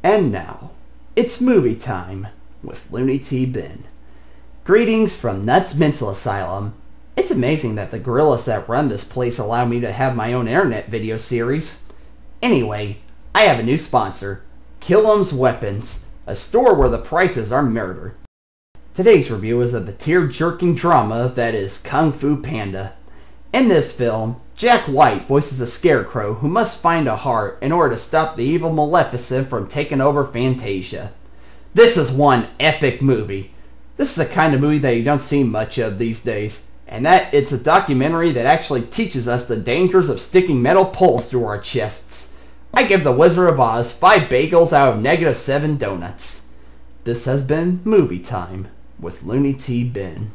And now, it's movie time with Looney T. Ben. Greetings from Nuts Mental Asylum. It's amazing that the gorillas that run this place allow me to have my own internet video series. Anyway, I have a new sponsor, Killam's Weapons, a store where the prices are murder. Today's review is of the tear-jerking drama that is Kung Fu Panda. In this film, Jack White voices a scarecrow who must find a heart in order to stop the evil Maleficent from taking over Fantasia. This is one epic movie. This is the kind of movie that you don't see much of these days, and that it's a documentary that actually teaches us the dangers of sticking metal poles through our chests. I give The Wizard of Oz 5 bagels out of -7 donuts. This has been Movie Time with Looney T. Ben.